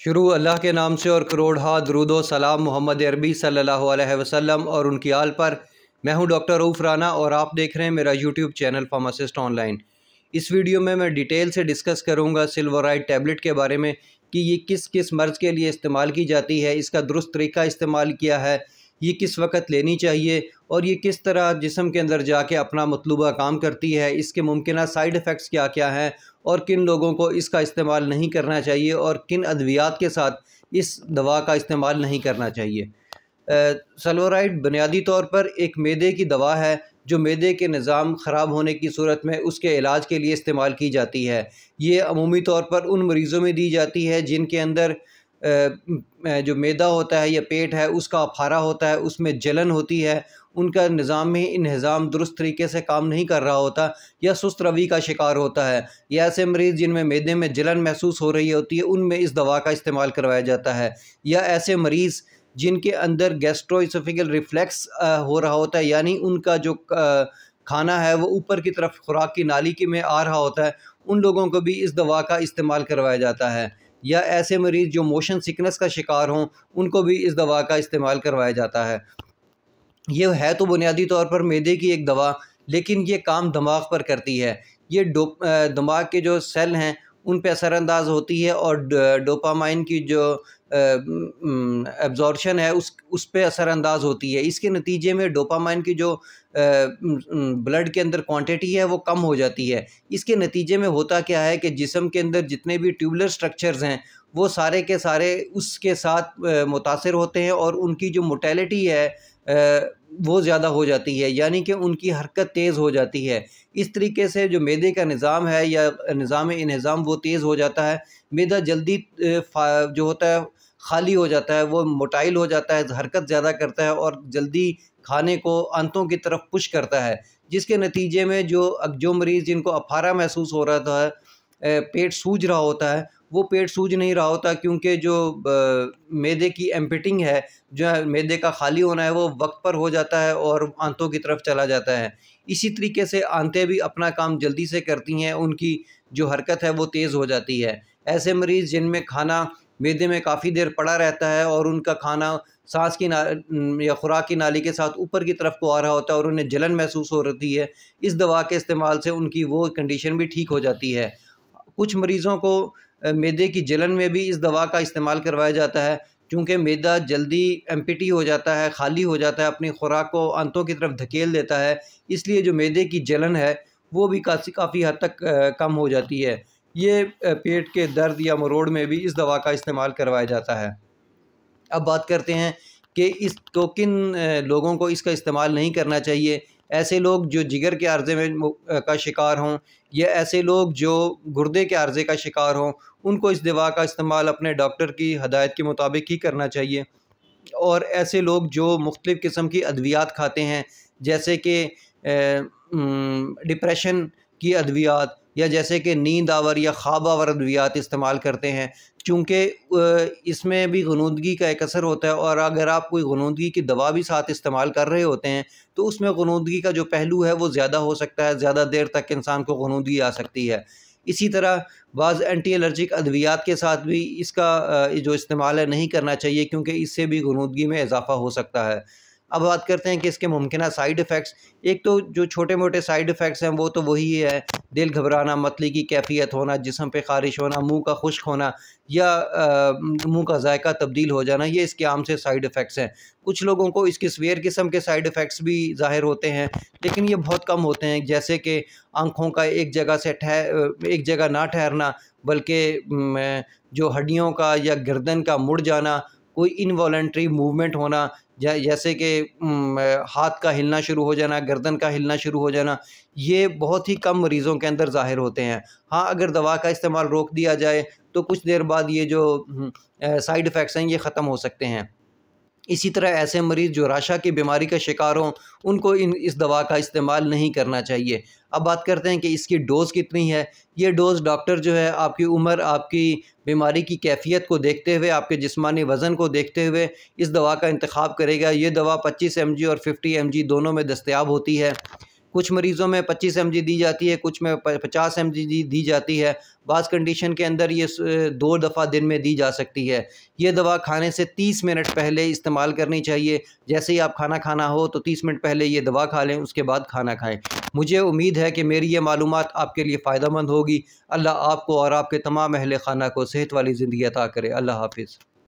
शुरू अल्लाह के नाम से और करोड़ दरूदो सलाम मोहम्मद अरबी सल्लल्लाहु अलैहि वसल्लम और उनकी आल पर। मैं हूं डॉक्टर रऊफ़ राना और आप देख रहे हैं मेरा यूट्यूब चैनल फार्मासिस्ट ऑनलाइन। इस वीडियो में मैं डिटेल से डिस्कस करूंगा सिल्वराइड टैबलेट के बारे में कि ये किस किस मर्ज़ के लिए इस्तेमाल की जाती है, इसका दुरुस्त तरीका इस्तेमाल किया है, ये किस वक्त लेनी चाहिए और ये किस तरह जिस्म के अंदर जाके अपना मतलूबा काम करती है, इसके मुमकिन साइड इफ़ेक्ट्स क्या क्या हैं और किन लोगों को इसका इस्तेमाल नहीं करना चाहिए और किन अद्वियात के साथ इस दवा का इस्तेमाल नहीं करना चाहिए। सल्वराइड बुनियादी तौर पर एक मैदे की दवा है जो मैदे के निज़ाम ख़राब होने की सूरत में उसके इलाज के लिए इस्तेमाल की जाती है। ये अमूमी तौर पर उन मरीज़ों में दी जाती है जिनके अंदर जो मैदा होता है या पेट है उसका अफारा होता है, उसमें जलन होती है, उनका निज़ामी इंहिज़ाम दुरुस्त तरीके से काम नहीं कर रहा होता या सुस्त रवि का शिकार होता है, या ऐसे मरीज़ जिनमें मैदे में जलन महसूस हो रही होती है उनमें इस दवा का इस्तेमाल करवाया जाता है, या ऐसे मरीज़ जिनके अंदर गैस्ट्रोइसोफेगल रिफ्लेक्स हो रहा होता है, यानी उनका जो खाना है वो ऊपर की तरफ खुराक की नाली की में आ रहा होता है, उन लोगों को भी इस दवा का इस्तेमाल करवाया जाता है, या ऐसे मरीज़ जो मोशन सिकनेस का शिकार हों उनको भी इस दवा का इस्तेमाल करवाया जाता है। ये है तो बुनियादी तौर पर मैदे की एक दवा, लेकिन ये काम दिमाग पर करती है। ये दिमाग के जो सेल हैं उन पे असरानंदाज होती है और डोपामाइन की जो एब्जॉर्प्शन है उस पे असरानंदाज होती है। इसके नतीजे में डोपामाइन की जो ब्लड के अंदर क्वांटिटी है वो कम हो जाती है। इसके नतीजे में होता क्या है कि जिस्म के अंदर जितने भी ट्यूबुलर स्ट्रक्चर्स हैं वो सारे के सारे उसके साथ मुतासिर होते हैं और उनकी जो मोटेलिटी है वो ज़्यादा हो जाती है, यानी कि उनकी हरकत तेज़ हो जाती है। इस तरीके से जो मैदे का निज़ाम है या निज़ाम वो तेज़ हो जाता है, मैदा जल्दी जो होता है खाली हो जाता है, वो मोटाइल हो जाता है, हरकत ज़्यादा करता है और जल्दी खाने को आंतों की तरफ पुश करता है, जिसके नतीजे में जो मरीज़ जिनको अफारा महसूस हो रहा था, पेट सूज रहा होता है, वो पेट सूज नहीं रहा होता क्योंकि जो मैदे की एम्पिटिंग है, जो मैदे का खाली होना है वो वक्त पर हो जाता है और आंतों की तरफ चला जाता है। इसी तरीके से आंतें भी अपना काम जल्दी से करती हैं, उनकी जो हरकत है वो तेज़ हो जाती है। ऐसे मरीज़ जिनमें खाना मैदे में काफ़ी देर पड़ा रहता है और उनका खाना सांस की या खुराक की नाली के साथ ऊपर की तरफ को आ रहा होता है और उन्हें जलन महसूस हो रही है, इस दवा के इस्तेमाल से उनकी वो कंडीशन भी ठीक हो जाती है। कुछ मरीज़ों को मैदे की जलन में भी इस दवा का इस्तेमाल करवाया जाता है, क्योंकि मैदा जल्दी एम्प्टी हो जाता है, खाली हो जाता है, अपनी खुराक को आंतों की तरफ धकेल देता है, इसलिए जो मैदे की जलन है वो भी काफ़ी हद तक कम हो जाती है। ये पेट के दर्द या मरोड़ में भी इस दवा का इस्तेमाल करवाया जाता है। अब बात करते हैं कि किन लोगों को इसका इस्तेमाल नहीं करना चाहिए। ऐसे लोग जो जिगर के अर्ज़े में का शिकार हों, या ऐसे लोग जो गुर्दे के अर्ज़े का शिकार हों, उनको इस दवा का इस्तेमाल अपने डॉक्टर की हदायत के मुताबिक ही करना चाहिए। और ऐसे लोग जो मुख्तलिफ़ किस्म की अद्वियात खाते हैं, जैसे कि डिप्रेशन की अद्वियात, या जैसे कि नींद आवर या ख्वाब आवर अद्वियात इस्तेमाल करते हैं, चूँकि इसमें भी ग़ुनूदगी का एक असर होता है और अगर आप कोई ग़ुनूदगी की दवा भी साथ इस्तेमाल कर रहे होते हैं तो उसमें ग़ुनूदगी का जो पहलू है वो ज़्यादा हो सकता है, ज़्यादा देर तक इंसान को ग़ुनूदगी आ सकती है। इसी तरह बाज़ एंटी एलर्जिक अद्वियात के साथ भी इसका जो इस्तेमाल है नहीं करना चाहिए, क्योंकि इससे भी ग़ुनूदगी में इजाफ़ा हो सकता है। अब बात करते हैं कि इसके मुमकिन साइड इफ़ेक्ट्स। एक तो जो छोटे मोटे साइड इफ़ेक्ट्स हैं वो तो वही है, दिल घबराना, मतली की कैफियत होना, जिस्म पे ख़ारिश होना, मुंह का खुश्क होना या मुंह का जायका तब्दील हो जाना, ये इसके आम से साइड इफ़ेक्ट्स हैं। कुछ लोगों को इसके सीवियर किस्म के साइड इफ़ेक्ट्स भी ज़ाहिर होते हैं, लेकिन ये बहुत कम होते हैं, जैसे कि आँखों का एक जगह ना ठहरना, बल्कि जो हड्डियों का या गर्दन का मुड़ जाना, कोई इनवॉलंटरी मूवमेंट होना, जैसे कि हाथ का हिलना शुरू हो जाना, गर्दन का हिलना शुरू हो जाना, ये बहुत ही कम मरीज़ों के अंदर ज़ाहिर होते हैं। हाँ, अगर दवा का इस्तेमाल रोक दिया जाए तो कुछ देर बाद ये जो साइड इफ़ेक्ट्स हैं ये ख़त्म हो सकते हैं। इसी तरह ऐसे मरीज़ जो राशा की बीमारी का शिकार हों उनको इस दवा का इस्तेमाल नहीं करना चाहिए। अब बात करते हैं कि इसकी डोज़ कितनी है। ये डोज़ डॉक्टर जो है आपकी उम्र, आपकी बीमारी की कैफ़ियत को देखते हुए, आपके जिस्मानी वज़न को देखते हुए इस दवा का इंतख़ाब करेगा। ये दवा 25 mg और 50 mg दोनों में दस्तयाब होती है। कुछ मरीज़ों में 25 mg दी जाती है, कुछ में 50 mg दी जाती है। बाज़ कंडीशन के अंदर ये 2 दफ़ा दिन में दी जा सकती है। ये दवा खाने से 30 मिनट पहले इस्तेमाल करनी चाहिए। जैसे ही आप खाना खाना हो तो 30 मिनट पहले ये दवा खा लें, उसके बाद खाना खाएँ। मुझे उम्मीद है कि मेरी ये मालूमात आपके लिए फ़ायदेमंद होगी। अल्लाह आपको और आपके तमाम अहले खाना को सेहत वाली ज़िंदगी अता करे। अल्लाह हाफ़िज़।